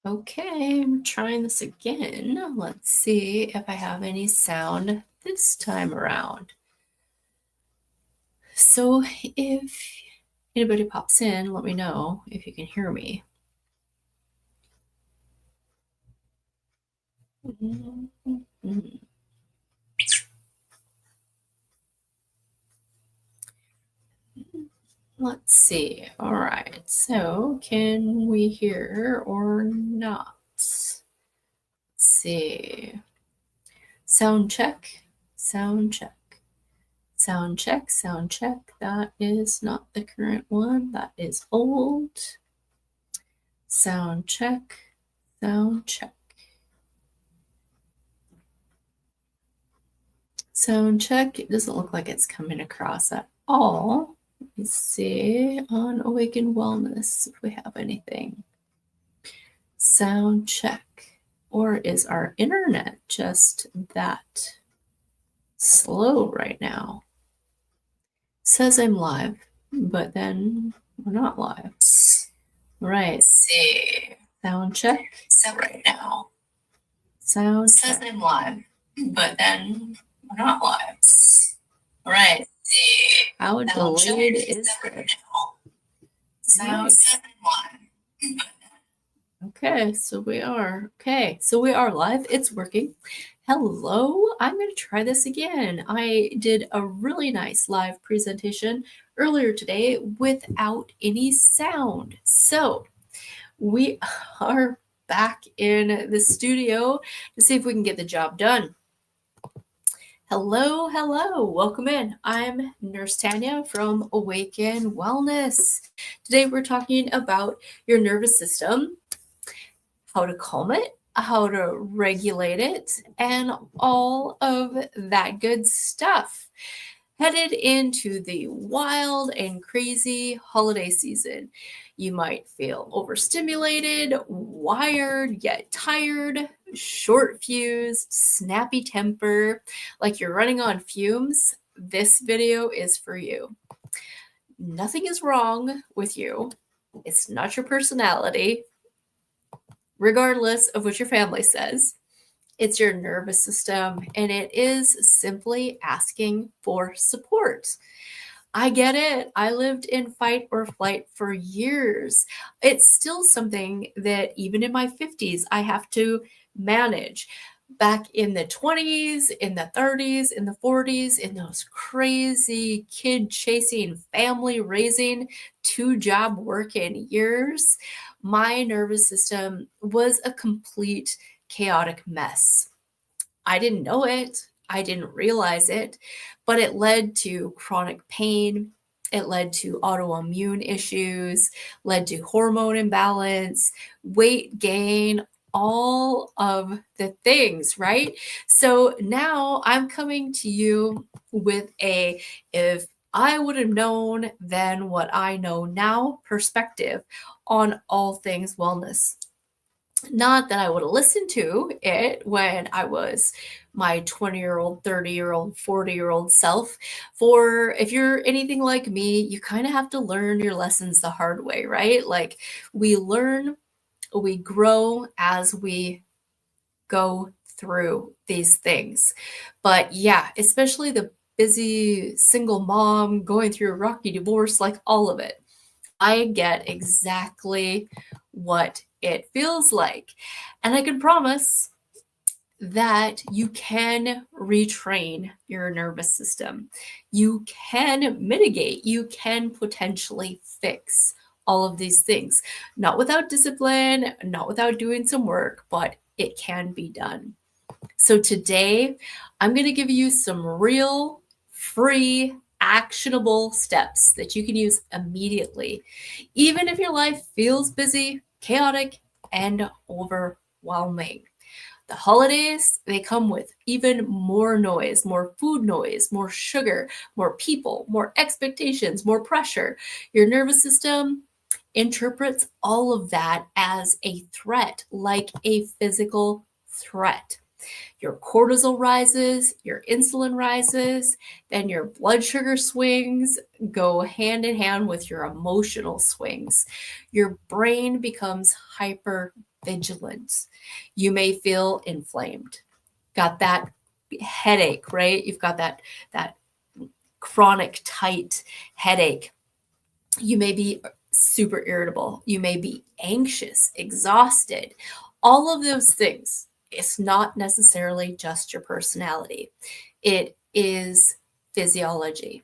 Okay, I'm trying this again. Let's see if I have any sound this time around. So if anybody pops in, let me know if you can hear me. Let's see. All right. So can we hear or not? Let's see. Sound check. Sound check. Sound check. Sound check. That is not the current one. That is old. Sound check. Sound check. Sound check. It doesn't look like it's coming across at all. Let's see on Awaken Wellness if we have anything. Sound check. Or is our internet just that slow right now? Says I'm live, but then we're not live. Right. Let's see. Sound check. So right now. Sound says check. I'm live, but then we're not live. Right. See. How delayed is it? Sound says I'm live. Okay, so we are. Okay, so we are live. It's working. Hello, I'm going to try this again. I did a really nice live presentation earlier today without any sound. So we are back in the studio to see if we can get the job done. Hello, hello, welcome in. I'm Nurse Tanya from Awaken Wellness. Today we're talking about your nervous system, how to calm it, how to regulate it, and all of that good stuff. Headed into the wild and crazy holiday season. You might feel overstimulated, wired, yet tired, short fused, snappy temper, like you're running on fumes. This video is for you. Nothing is wrong with you. It's not your personality, regardless of what your family says. It's your nervous system, and it is simply asking for support. I get it. I lived in fight or flight for years. It's still something that even in my 50s, I have to manage. Back in the 20s, in the 30s, in the 40s, in those crazy kid chasing, family raising, 2-job working years, my nervous system was a complete chaotic mess. I didn't know it. I didn't realize it, but it led to chronic pain. It led to autoimmune issues, led to hormone imbalance, weight gain, all of the things, right? So now I'm coming to you with if I would have known then what I know now perspective on all things wellness. Not that I would have listened to it when I was my 20-year-old, 30-year-old, 40-year-old self. For if you're anything like me, you kind of have to learn your lessons the hard way, right? Like we learn, we grow as we go through these things. But yeah, especially the busy single mom going through a rocky divorce, like all of it. I get exactly what it feels like. And I can promise that you can retrain your nervous system. You can mitigate, you can potentially fix all of these things. Not without discipline, not without doing some work, but it can be done. So today, I'm going to give you some real, free, actionable steps that you can use immediately, even if your life feels busy, chaotic, and overwhelming. The holidays, they come with even more noise, more food noise, more sugar, more people, more expectations, more pressure. Your nervous system interprets all of that as a threat, like a physical threat. Your cortisol rises, your insulin rises, then your blood sugar swings go hand in hand with your emotional swings. Your brain becomes hyper vigilant. You may feel inflamed. Got that headache, right? You've got that chronic tight headache. You may be super irritable. You may be anxious, exhausted. All of those things. It's not necessarily just your personality. It is physiology.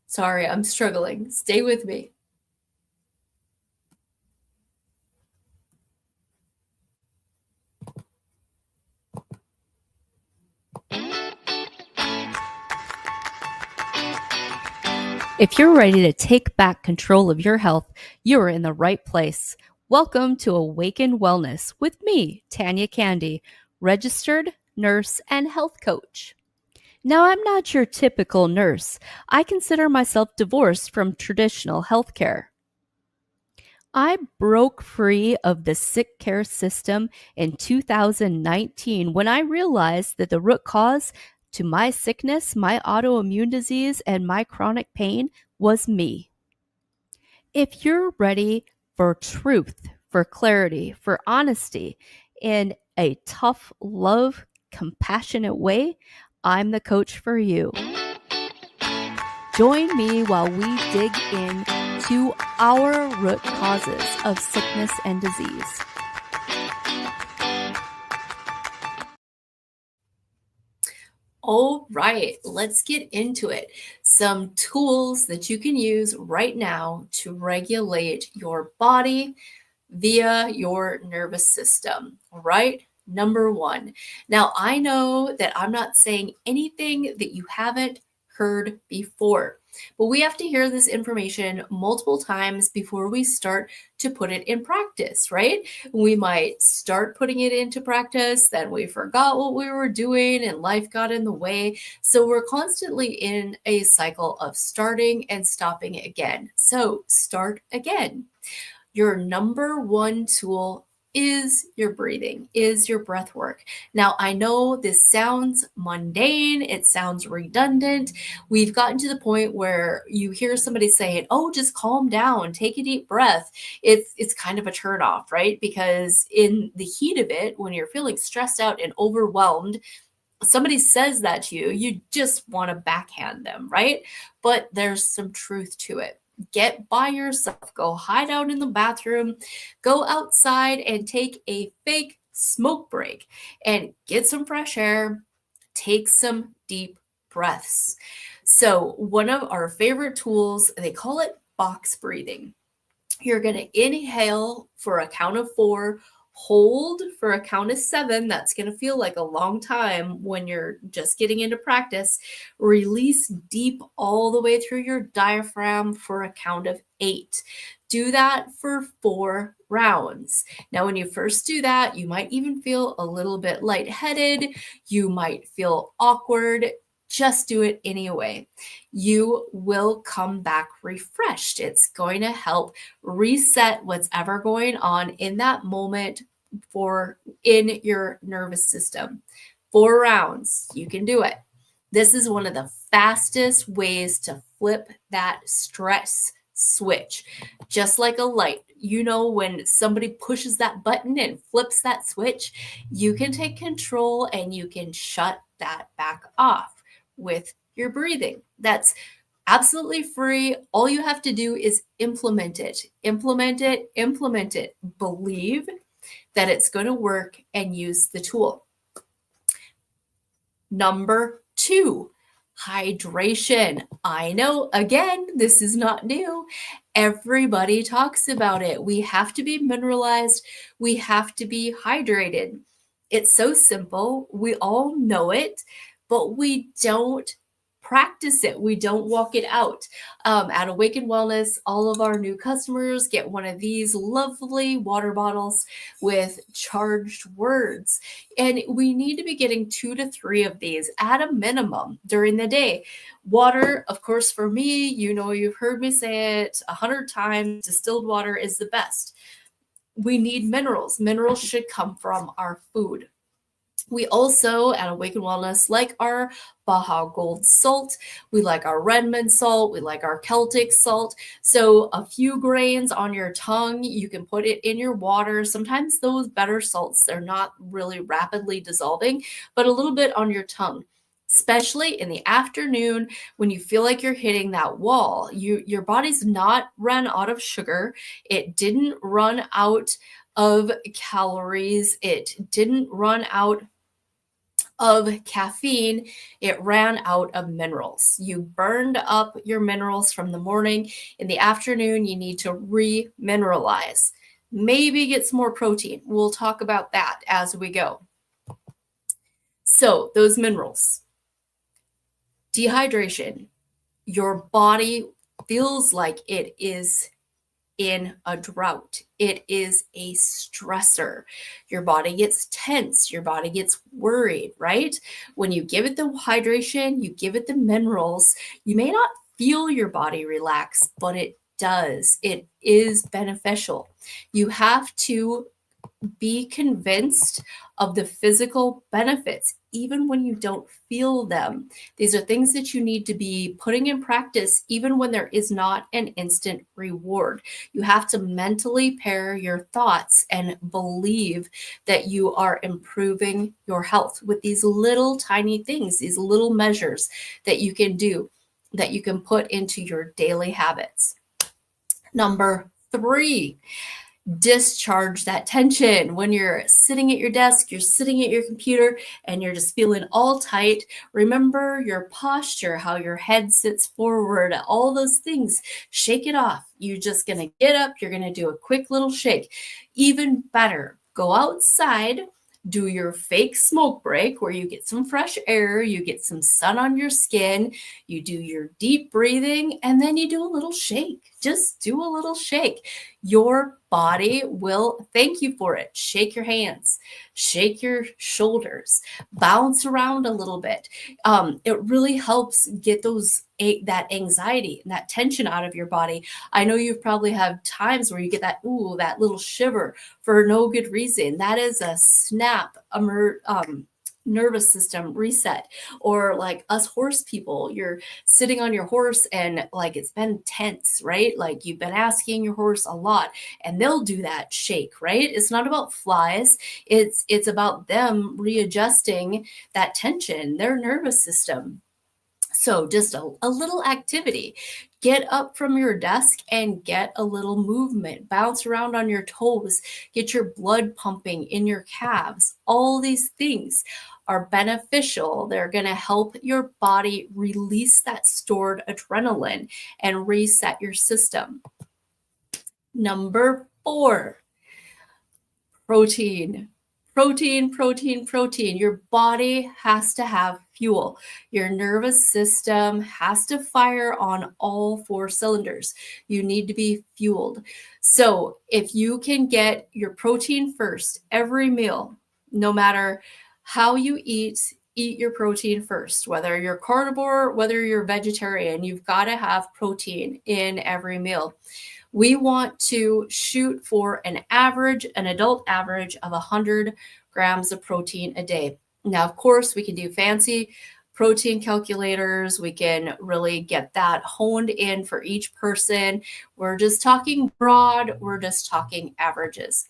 Sorry, I'm struggling. Stay with me. If you're ready to take back control of your health, you're in the right place. Welcome to Awaken Wellness with me, Tanya Candy, registered nurse and health coach. Now, I'm not your typical nurse. I consider myself divorced from traditional healthcare. I broke free of the sick care system in 2019 when I realized that the root cause to my sickness, my autoimmune disease, and my chronic pain was me. If you're ready for truth, for clarity, for honesty in a tough, love, compassionate way, I'm the coach for you. Join me while we dig into our root causes of sickness and disease. All right, let's get into it. Some tools that you can use right now to regulate your body via your nervous system. All right, number one. Now, I know that I'm not saying anything that you haven't heard before, but we have to hear this information multiple times before we start to put it in practice, right? We might start putting it into practice, then we forgot what we were doing and life got in the way. So we're constantly in a cycle of starting and stopping again. So start again. Your number one tool is your breathing, is your breath work. Now, I know this sounds mundane, it sounds redundant. We've gotten to the point where you hear somebody saying, "Oh, just calm down, take a deep breath." It's kind of a turnoff, right? Because in the heat of it, when you're feeling stressed out and overwhelmed, somebody says that to you, you just want to backhand them, right? But there's some truth to it. Get by yourself, go hide out in the bathroom, go outside and take a fake smoke break and get some fresh air, take some deep breaths. So, one of our favorite tools, they call it box breathing. You're going to inhale for a count of 4, hold for a count of 7. That's going to feel like a long time when you're just getting into practice. Release deep all the way through your diaphragm for a count of 8. Do that for 4 rounds. Now, when you first do that, you might even feel a little bit lightheaded. You might feel awkward. Just do it anyway. You will come back refreshed. It's going to help reset what's ever going on in that moment in your nervous system. 4 rounds, you can do it. This is one of the fastest ways to flip that stress switch. Just like a light, you know, when somebody pushes that button and flips that switch, you can take control and you can shut that back off with your breathing. That's absolutely free. All you have to do is implement it. Implement it, implement it. Believe that it's going to work and use the tool. Number 2, hydration. I know, again, this is not new. Everybody talks about it. We have to be mineralized. We have to be hydrated. It's so simple. We all know it, but we don't practice it. We don't walk it out. At Awaken Wellness, all of our new customers get one of these lovely water bottles with charged words. And we need to be getting 2 to 3 of these at a minimum during the day. Water, of course, for me, you know, you've heard me say it 100 times, distilled water is the best. we need minerals. Minerals should come from our food. We also, at Awaken Wellness, like our Baja Gold salt. We like our Redmond salt. We like our Celtic salt. So a few grains on your tongue, you can put it in your water. Sometimes those better salts, they're not really rapidly dissolving, but a little bit on your tongue. Especially in the afternoon when you feel like you're hitting that wall. Your body's not run out of sugar. It didn't run out of calories. It didn't run out of caffeine, it ran out of minerals. You burned up your minerals from the morning. In the afternoon, you need to re-mineralize. Maybe get some more protein. We'll talk about that as we go. So, those minerals. Dehydration. Your body feels like it is in a drought. It is a stressor. Your body gets tense. Your body gets worried, right? When you give it the hydration, you give it the minerals, you may not feel your body relax, but it does. It is beneficial. You have to be convinced of the physical benefits, even when you don't feel them. These are things that you need to be putting in practice, even when there is not an instant reward. You have to mentally pair your thoughts and believe that you are improving your health with these little tiny things, these little measures that you can do, that you can put into your daily habits. Number 3, discharge that tension. When you're sitting at your desk, you're sitting at your computer, and you're just feeling all tight. Remember your posture, how your head sits forward, all those things. Shake it off. You're just going to get up. You're going to do a quick little shake. Even better, go outside. Do your fake smoke break where you get some fresh air, you get some sun on your skin, you do your deep breathing, and then you do a little shake. Just do a little shake. Your body will thank you for it. Shake your hands, shake your shoulders, bounce around a little bit. It really helps get that anxiety and that tension out of your body. I know you've probably had times where you get that little shiver for no good reason. That is a snap nervous system reset. Or like us horse people, you're sitting on your horse and like it's been tense, right? Like you've been asking your horse a lot, and they'll do that shake, right? It's not about flies. It's about them readjusting that tension, their nervous system. So just a little activity. Get up from your desk and get a little movement. Bounce around on your toes. Get your blood pumping in your calves. All these things are beneficial. They're going to help your body release that stored adrenaline and reset your system. Number 4, protein. Protein. Your body has to have fuel. Your nervous system has to fire on all 4 cylinders. You need to be fueled. So if you can get your protein first every meal, no matter how you eat your protein first. Whether you're carnivore, whether you're vegetarian, you've got to have protein in every meal. We want to shoot for an adult average of 100 grams of protein a day. Now, of course, we can do fancy protein calculators. We can really get that honed in for each person. We're just talking broad. We're just talking averages.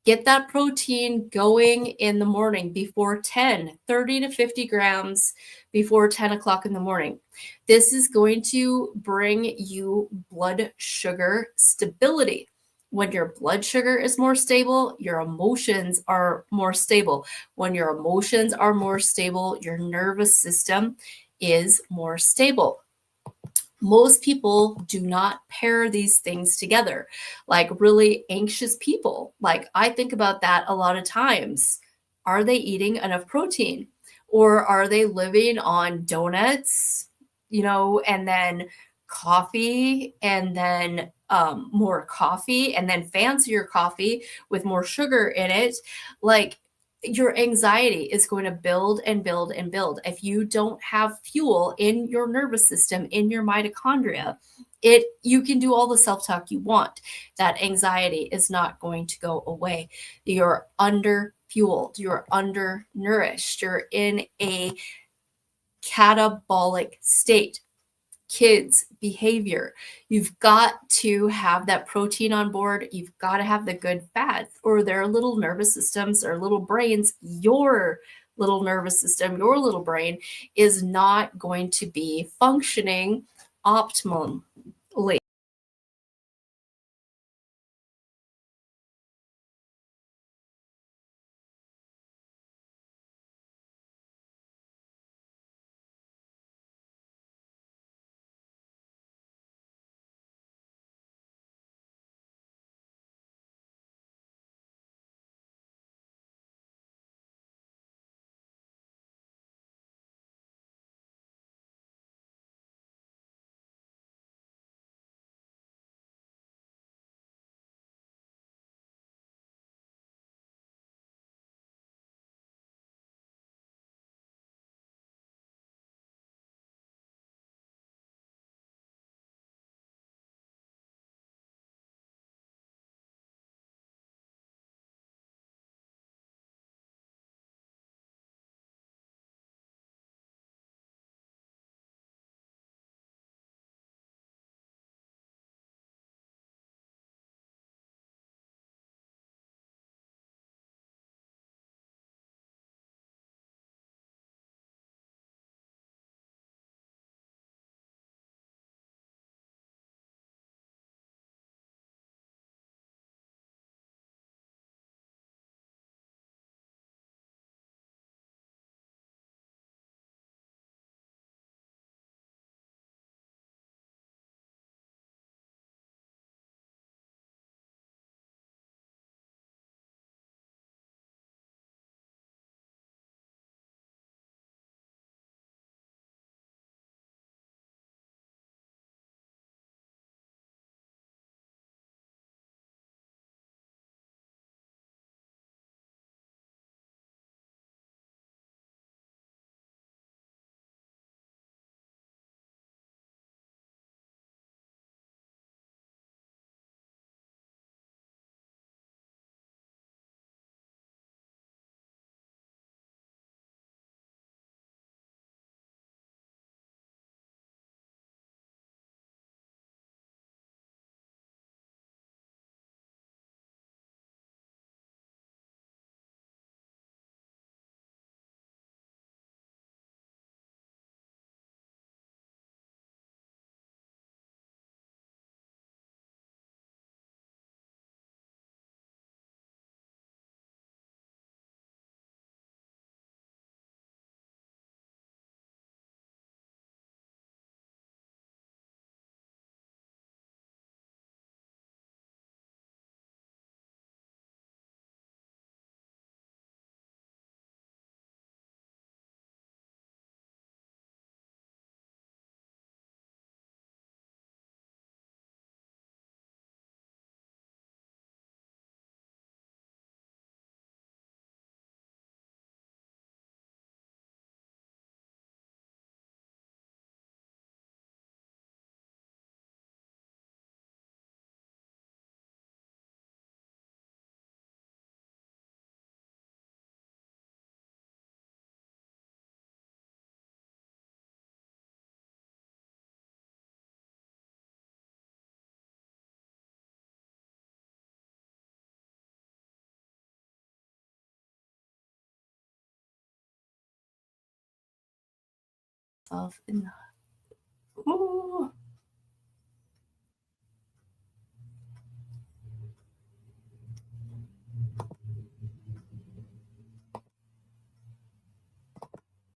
Get that protein going in the morning before 30 to 50 grams before 10 o'clock in the morning. This is going to bring you blood sugar stability. When your blood sugar is more stable, your emotions are more stable. When your emotions are more stable, your nervous system is more stable. Most people do not pair these things together. Like really anxious people, like I think about that a lot of times. Are they eating enough protein? Or are they living on donuts, and then coffee, and then more coffee, and then fancier coffee with more sugar in it? Like, your anxiety is going to build and build and build. If you don't have fuel in your nervous system, in your mitochondria, You can do all the self-talk you want. That anxiety is not going to go away. You're under fueled, you're undernourished, you're in a catabolic state. Kids behavior, you've got to have that protein on board, you've got to have the good fats, or their little nervous systems, their little brains, your little nervous system, your little brain is not going to be functioning optimally. Of in the, ooh.